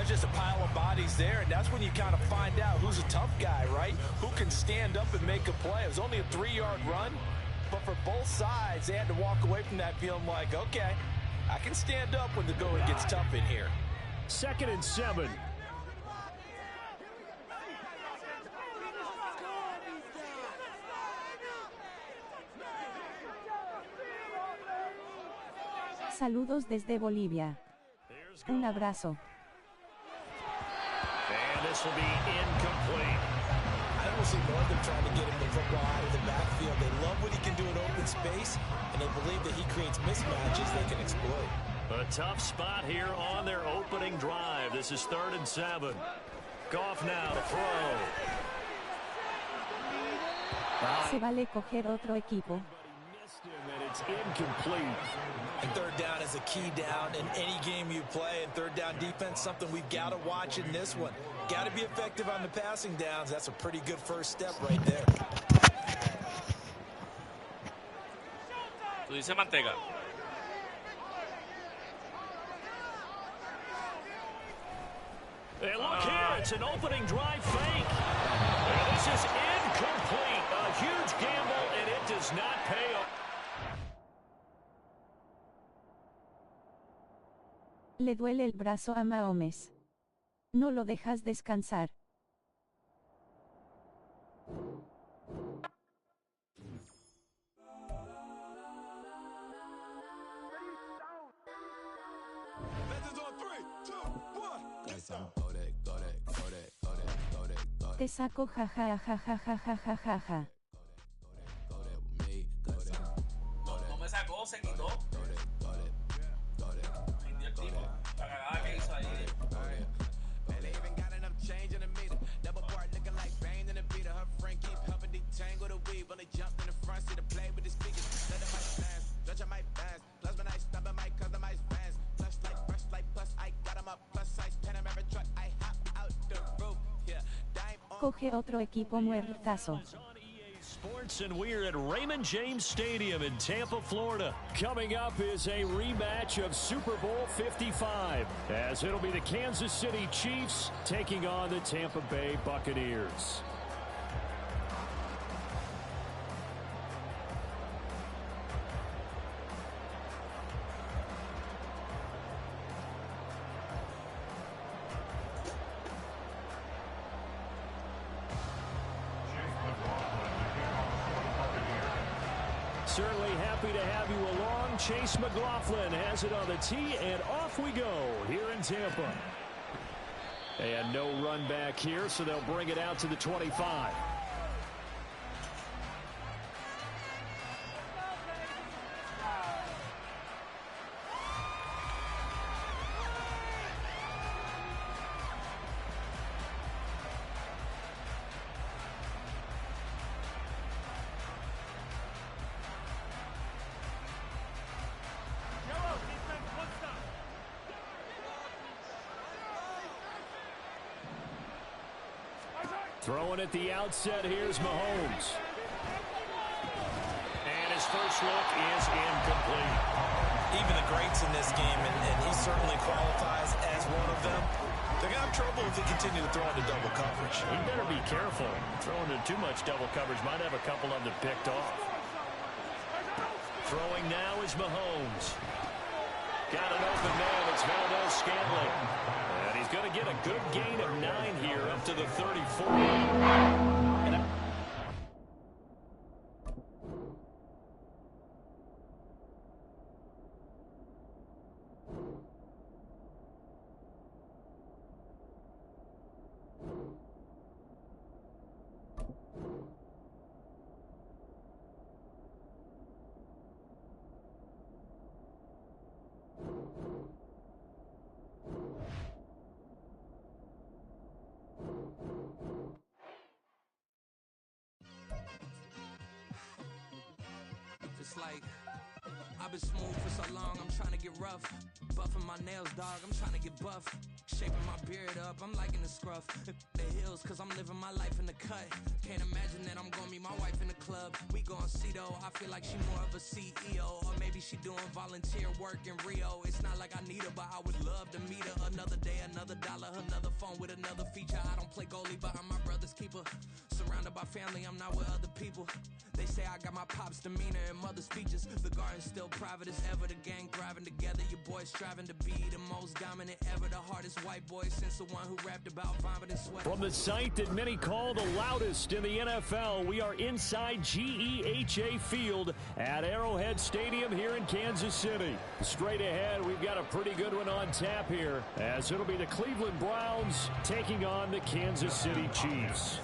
there's just a pile of bodies there, and that's when you kind of find out who's a tough guy, right? Who can stand up and make a play. It was only a 3-yard run, but for both sides, they had to walk away from that feeling like, okay, I can stand up when the going gets tough in here. 2nd and 7. Saludos desde Bolivia. Un abrazo. And this will be incomplete. I don't see more of them trying to get him the football out of the backfield. They love what he can do in open space, and they believe that he creates mismatches they can exploit. A tough spot here on their opening drive. This is 3rd and 7. Goff now to throw. Se vale coger otro equipo. And it's incomplete. And 3rd down is a key down in any game you play, and 3rd down defense, something we've got to watch in this one. Got to be effective on the passing downs. That's a pretty good first step right there. Tú dices Mantega. And look here, it's an opening drive fake. And this is incomplete. A huge gamble, and it does not pay off. Le duele el brazo a Mahomes. No lo dejas descansar. Te saco jaja jaja jaja jaja jaja. No me sacó, se quitó. Rindió el tipo. La cagada que hizo ahí. Coge otro equipo muertazo. Sports, and we're at Raymond James Stadium in Tampa, Florida. Coming up is a rematch of Super Bowl 55, as it'll be the Kansas City Chiefs taking on the Tampa Bay Buccaneers. Certainly happy to have you along. Chase McLaughlin has it on the tee, and off we go here in Tampa. And no run back here, so they'll bring it out to the 25. Throwing at the outset, here's Mahomes. And his first look is incomplete. Even the greats in this game, and he certainly qualifies as one of them, they're going to have trouble if they continue to throw into double coverage. He better be careful. Throwing into too much double coverage might have a couple of them picked off. Throwing now is Mahomes. Got an open man. It's Valdez-Scantling. And he's going to get a good gain of 9 here up to the 34. Like, I've been smooth for so long, I'm trying to get rough. Buffing my nails, dog, I'm trying to get buff. Shaping my beard up, I'm liking the scruff. The heels, cause I'm living my life in the cut. Can't imagine that I'm gonna meet my wife in the club. club. We gon' see though, I feel like she more of a CEO. Or maybe she doing volunteer work in Rio. It's not like I need her, but I would love to meet her. Another day, another dollar, another phone with another feature. I don't play goalie, but I'm my brother's keeper. Surrounded by family, I'm not with other people. They say I got my pop's demeanor and mother's speeches. The garden's still private as ever. The gang thriving together. Your boys striving to be the most dominant ever. The hardest white boy since the one who rapped about vomit and sweat. From the site that many call the loudest in the NFL, we are inside GEHA Field at Arrowhead Stadium here in Kansas City. Straight ahead, we've got a pretty good one on tap here, as it'll be the Cleveland Browns taking on the Kansas City Chiefs.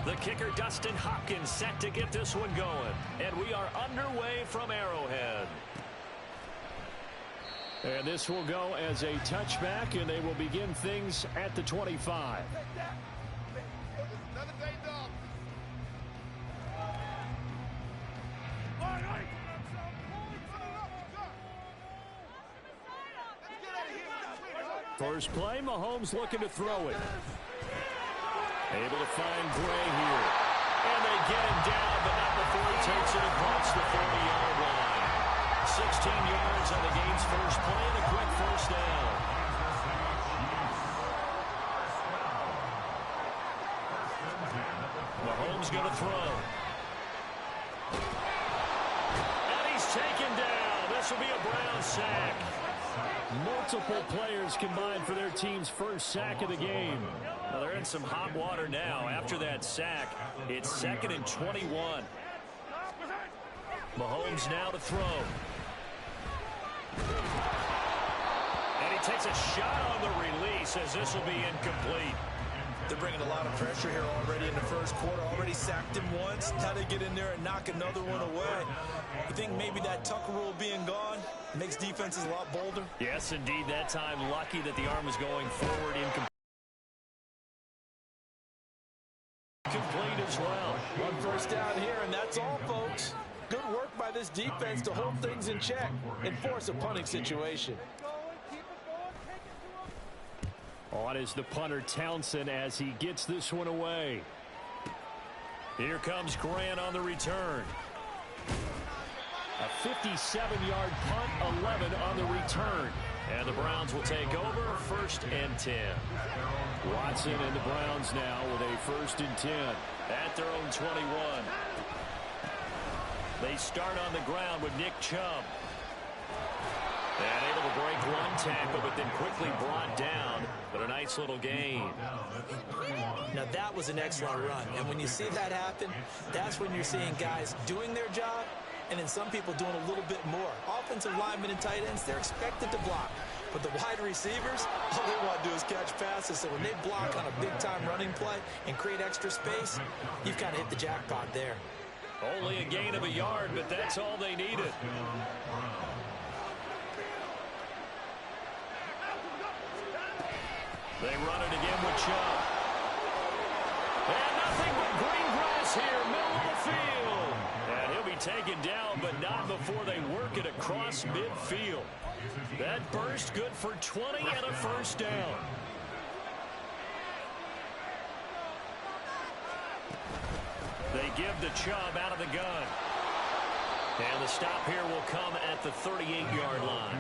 The kicker, Dustin Hopkins, set to get this one going. And we are underway from Arrowhead. And this will go as a touchback, and they will begin things at the 25. First play, Mahomes looking to throw it. Able to find Gray here. And they get him down, but not before he takes it across the 40-yard line. 16 yards on the game's first play and a quick first down. Mahomes going to throw. And he's taken down. This will be a Brown sack. Multiple players combined for their team's first sack of the game. Well, they're in some hot water now. After that sack, it's 2nd and 21. Mahomes now to throw. And he takes a shot on the release as this will be incomplete. They're bringing a lot of pressure here already in the first quarter. Already sacked him once. Now they get in there and knock another one away. You think maybe that Tucker rule being gone makes defenses a lot bolder? Yes, indeed. That time, lucky that the arm was going forward. Complete as well. One first down here, and that's all, folks. Good work by this defense to hold things in check and force a punting situation. On is the punter, Townsend, as he gets this one away. Here comes Grant on the return. A 57-yard punt, 11 on the return. And the Browns will take over, 1st and 10. Watson and the Browns now with a 1st and 10 at their own 21. They start on the ground with Nick Chubb. And able to break one tackle, but then quickly brought down. But a nice little gain. Now that was an excellent run. And when you see that happen, that's when you're seeing guys doing their job and then some people doing a little bit more. Offensive linemen and tight ends, they're expected to block. But the wide receivers, all they want to do is catch passes. So when they block on a big-time running play and create extra space, you've kind of hit the jackpot there. Only a gain of a yard, but that's all they needed. They run it again with Chubb. And nothing but green grass here, middle of the field. And he'll be taken down, but not before they work it across midfield. That burst good for 20 and a first down. They give the Chubb out of the gun. And the stop here will come at the 38-yard line.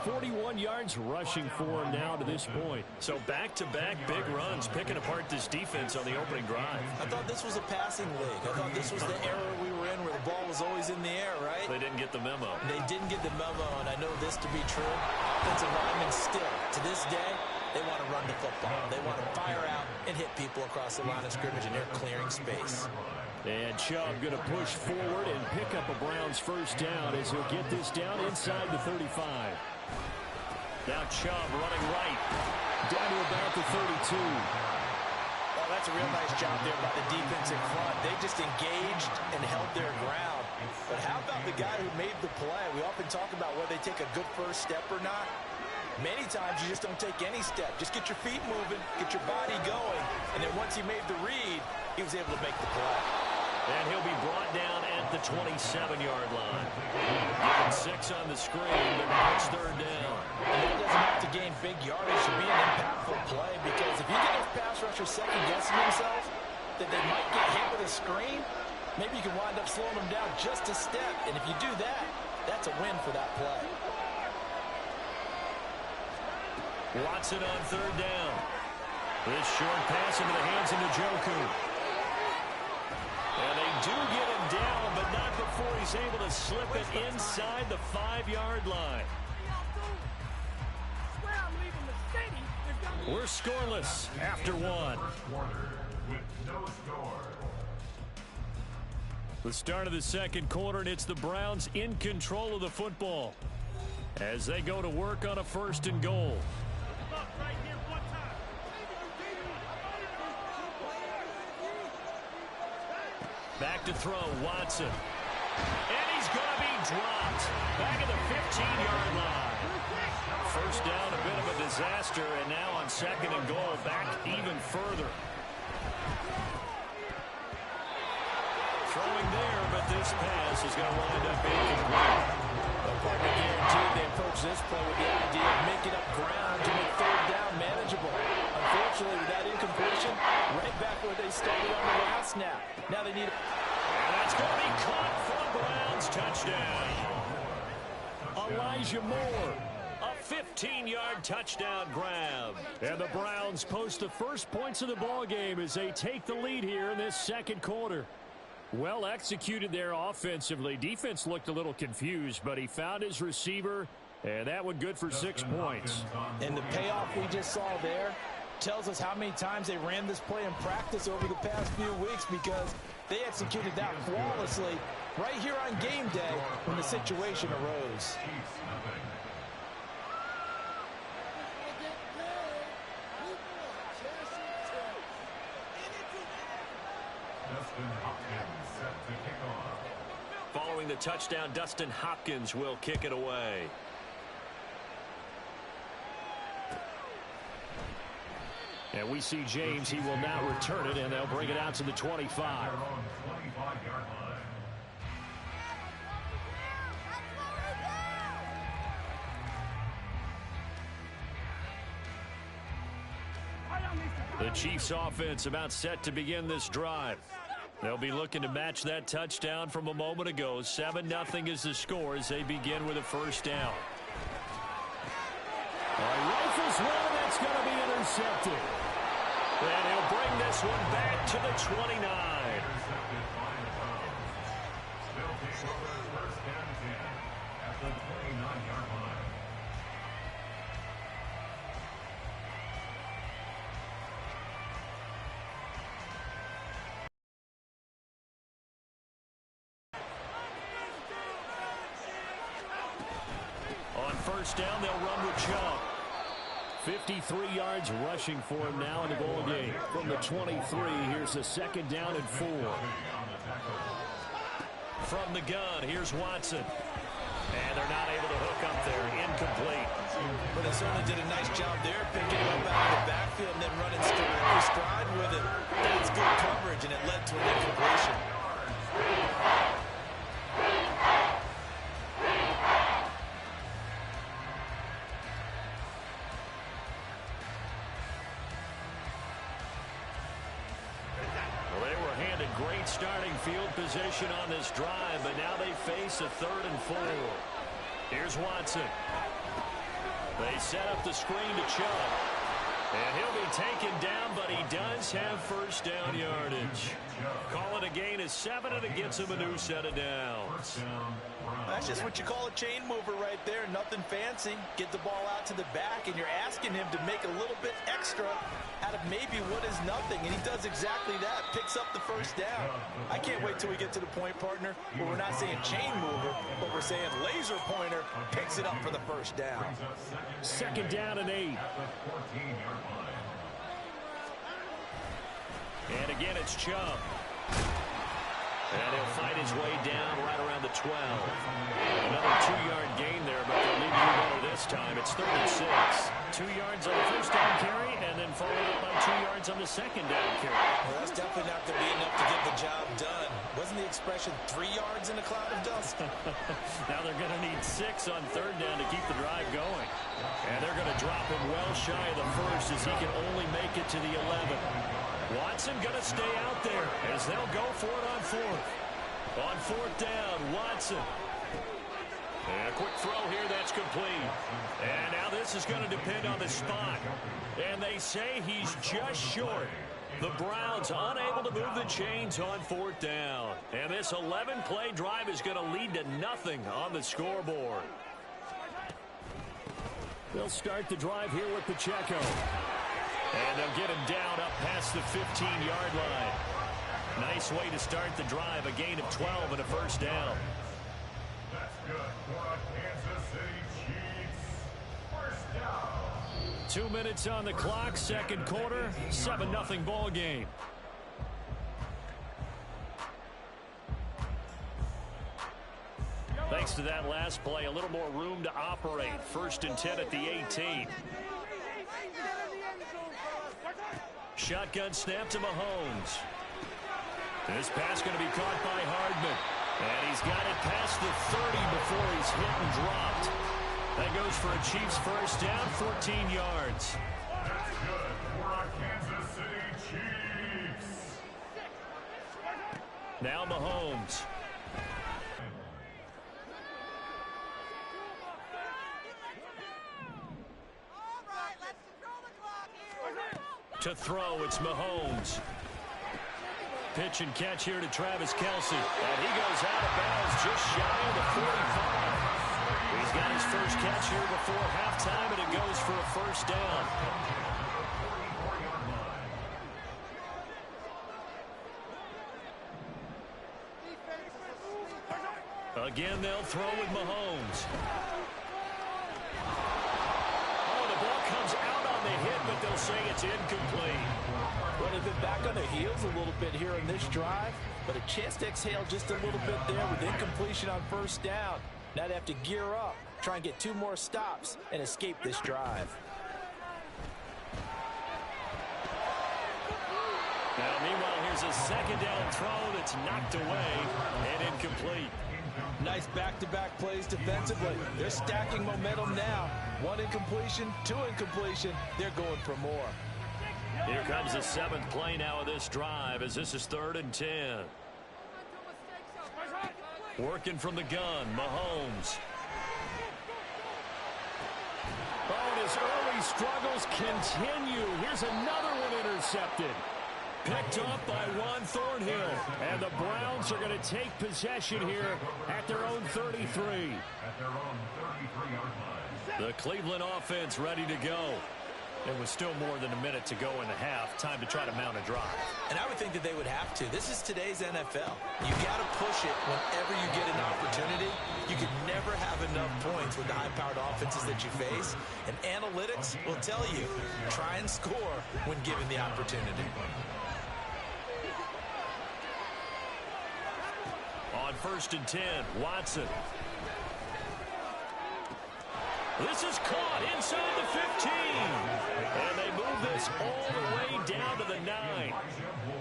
41 yards rushing for him now to this point. So back-to-back big runs, picking apart this defense on the opening drive. I thought this was a passing league. I thought this was the era we were in where the ball was always in the air, right? They didn't get the memo. They didn't get the memo, and I know this to be true. Offensive linemen still, to this day, they want to run the football. They want to fire out and hit people across the line of scrimmage, and they're clearing space. And Chubb going to push forward and pick up a Browns first down as he'll get this down inside the 35. Now Chubb running right down to about the 32. Oh, that's a real nice job there by the defense in front. They just engaged and held their ground. But how about the guy who made the play? We often talk about whether they take a good first step or not. Many times you just don't take any step. Just get your feet moving, get your body going, and then once he made the read, he was able to make the play. And he'll be brought down at the 27-yard line. Given 6 on the screen, but now it's 3rd down. And that doesn't have to gain big yardage to be an impactful play, because if you get those pass rushers second-guessing themselves, that they might get hit with the screen, maybe you can wind up slowing them down just a step. And if you do that, that's a win for that play. Watson on third down. This short pass into the hands of Njoku. And they do get him down, but not before he's able to slip it inside the 5-yard line. We're scoreless after one. The start of the second quarter, and it's the Browns in control of the football as they go to work on a 1st and goal. Back to throw, Watson. And he's going to be dropped. Back at the 15-yard line. First down, a bit of a disaster, and now on 2nd and goal, back even further. Throwing there, but this pass is going to wind up incomplete. The partner guaranteed they approach this play with the idea of making up ground to make 3rd down manageable. Unfortunately, with that incompletion, right back where they started on the last snap. Now they need it. And that's going to be caught for the Browns. Touchdown. Elijah Moore. A 15-yard touchdown grab. And the Browns post the first points of the ballgame as they take the lead here in this second quarter. Well executed there offensively. Defense looked a little confused, but he found his receiver, and that one good for 6 points. And the payoff we just saw there tells us how many times they ran this play in practice over the past few weeks, because they executed that flawlessly right here on game day when the situation arose. Following the touchdown, Dustin Hopkins will kick it away. And we see James. He will now return it, and they'll bring it out to the 25. The Chiefs offense about set to begin this drive. They'll be looking to match that touchdown from a moment ago. 7-0 is the score as they begin with a 1st down. Rifles one, that's going to be intercepted. And he'll bring this one back to the 29. On 1st down, they'll run with Chubb. 53 yards rushing for him now in the ball game. From the 23, here's a 2nd down and 4. From the gun, here's Watson. And they're not able to hook up there. Incomplete. But they certainly did a nice job there, picking him up out of the backfield and then running stride with it. That's good coverage, and it led to an incompletion. Great starting field position on this drive, but now they face a 3rd and 4. Here's Watson. They set up the screen to Chubb. And he'll be taken down, but he does have 1st down yardage. Call it a gain of 7, and it gets him a new set of downs. That's just what you call a chain mover right there. Nothing fancy. Get the ball out to the back, and you're asking him to make a little bit extra out of maybe what is nothing, and he does exactly that. Picks up the 1st down. I can't wait till we get to the point, partner, where we're not saying chain mover, but we're saying laser pointer picks it up for the 1st down. 2nd down and 8. And again, it's Chubb. And he'll fight his way down right around the 12. Another 2-yard gain there, but they'll leave you better this time. It's 3rd and 6. 2 yards on the 1st down carry, and then followed up by 2 yards on the 2nd down carry. Well, that's definitely not going to be enough to get the job done. Wasn't the expression 3 yards in a cloud of dust? Now they're going to need 6 on 3rd down to keep the drive going. And they're going to drop him well shy of the 1st as he can only make it to the 11. Watson going to stay out there as they'll go for it on fourth. On fourth down, Watson. And a quick throw here, that's complete. And now this is going to depend on the spot. And they say he's just short. The Browns unable to move the chains on fourth down. And this 11-play drive is going to lead to nothing on the scoreboard. They'll start the drive here with Pacheco. And they'll get him down up past the 15-yard line. Nice way to start the drive, a gain of 12 and a first down. That's good for Kansas City Chiefs. First down. 2 minutes on the clock, second quarter, 7-0 ball game. Thanks to that last play, a little more room to operate. 1st and 10 at the 18. Shotgun snap to Mahomes. This pass going to be caught by Hardman. And he's got it past the 30 before he's hit and dropped. That goes for a Chiefs first down, 14 yards. That's good for our Kansas City Chiefs. Now Mahomes. To throw, it's Mahomes. Pitch and catch here to Travis Kelce. And he goes out of bounds just shy of the 45. He's got his first catch here before halftime, and it goes for a first down. Again, they'll throw with Mahomes. Oh, the ball comes out on the hit, but they'll say it's incomplete. Well, they've been back on their heels a little bit here in this drive, but a chance to exhale just a little bit there with incompletion on first down. Now they have to gear up, try and get 2 more stops, and escape this drive. Now, meanwhile, here's a second down throw that's knocked away and incomplete. Nice back-to-back plays defensively. They're stacking momentum now. 1 incompletion, 2 incompletion. They're going for more. Here comes the 7th play now of this drive as this is 3rd and 10. Working from the gun, Mahomes. Oh, and his early struggles continue. Here's another one intercepted. Picked off by Juan Thornhill. And the Browns are going to take possession here at their own 33. At their own 33-yard line. The Cleveland offense ready to go. There was still more than a minute to go in the half. Time to try to mount a drive. And I would think that they would have to. This is today's NFL. You got to push it whenever you get an opportunity. You can never have enough points with the high-powered offenses that you face. And analytics will tell you, try and score when given the opportunity. On 1st and 10, Watson. This is caught inside the 15. And they move this all the way down to the 9.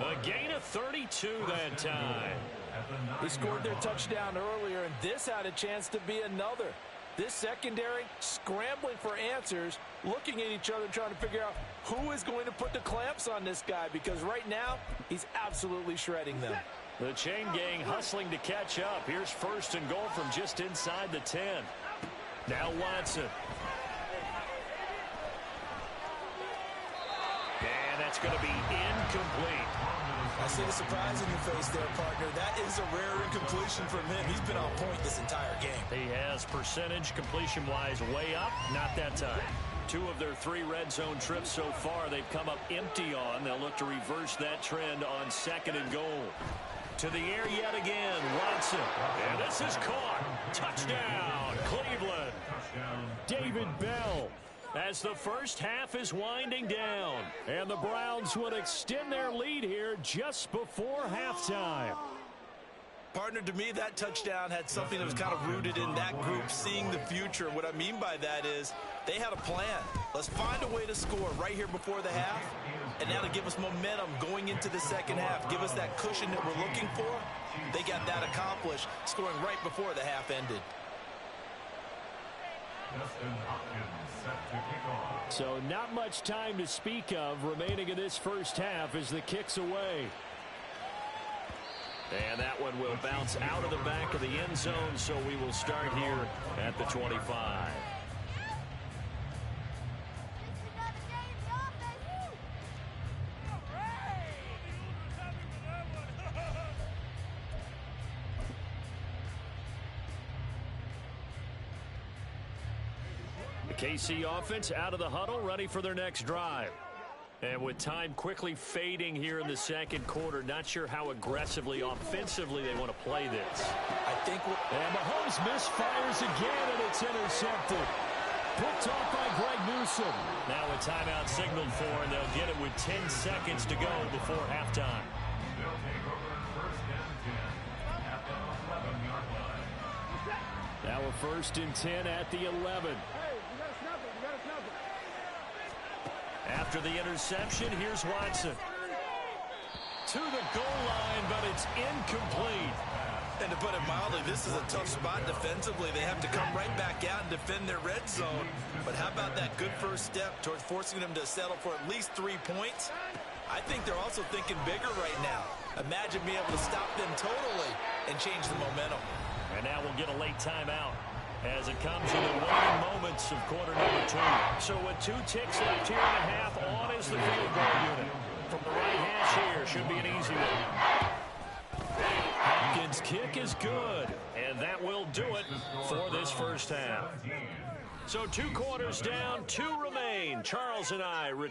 A gain of 32 that time. They scored their touchdown earlier, and this had a chance to be another. This secondary scrambling for answers, looking at each other, trying to figure out who is going to put the clamps on this guy, because right now, he's absolutely shredding them. The chain gang hustling to catch up. Here's 1st and goal from just inside the 10. Now Watson. And that's going to be incomplete. I see the surprise in your face there, partner. That is a rare incompletion from him. He's been on point this entire game. He has percentage completion-wise way up. Not that time. 2 of their 3 red zone trips so far they've come up empty on. They'll look to reverse that trend on 2nd and goal. To the air yet again, Watson. And this is caught. Touchdown, Cleveland. David Bell. As the first half is winding down. And the Browns would extend their lead here just before halftime. Partner, to me, that touchdown had something that was kind of rooted in that group seeing the future. What I mean by that is they had a plan. Let's find a way to score right here before the half. And now to give us momentum going into the second half, give us that cushion that we're looking for. They got that accomplished, scoring right before the half ended. Dustin Hopkins set to kick off. So not much time to speak of remaining in this first half as the kick's away. And that one will bounce out of the back of the end zone, so we will start here at the 25. The KC offense out of the huddle, ready for their next drive. And with time quickly fading here in the second quarter, not sure how aggressively, offensively they want to play this. And Mahomes misfires again, and it's intercepted. Picked off by Greg Newsome. Now a timeout signaled for, and they'll get it with 10 seconds to go before halftime. They'll take over first and 10 at the 11-yard line. Now a first and 10 at the 11. After the interception, here's Watson. To the goal line, but it's incomplete. And to put it mildly, this is a tough spot defensively. They have to come right back out and defend their red zone. But how about that good first step towards forcing them to settle for at least 3 points? I think they're also thinking bigger right now. Imagine being able to stop them totally and change the momentum. And now we'll get a late timeout as it comes in the waning moments of quarter number 2. So with 2 ticks left here in the half, on is the field goal unit. From the right hash here, should be an easy one. Hopkins' kick is good, and that will do it for this first half. So 2 quarters down, 2 remain. Charles and I return.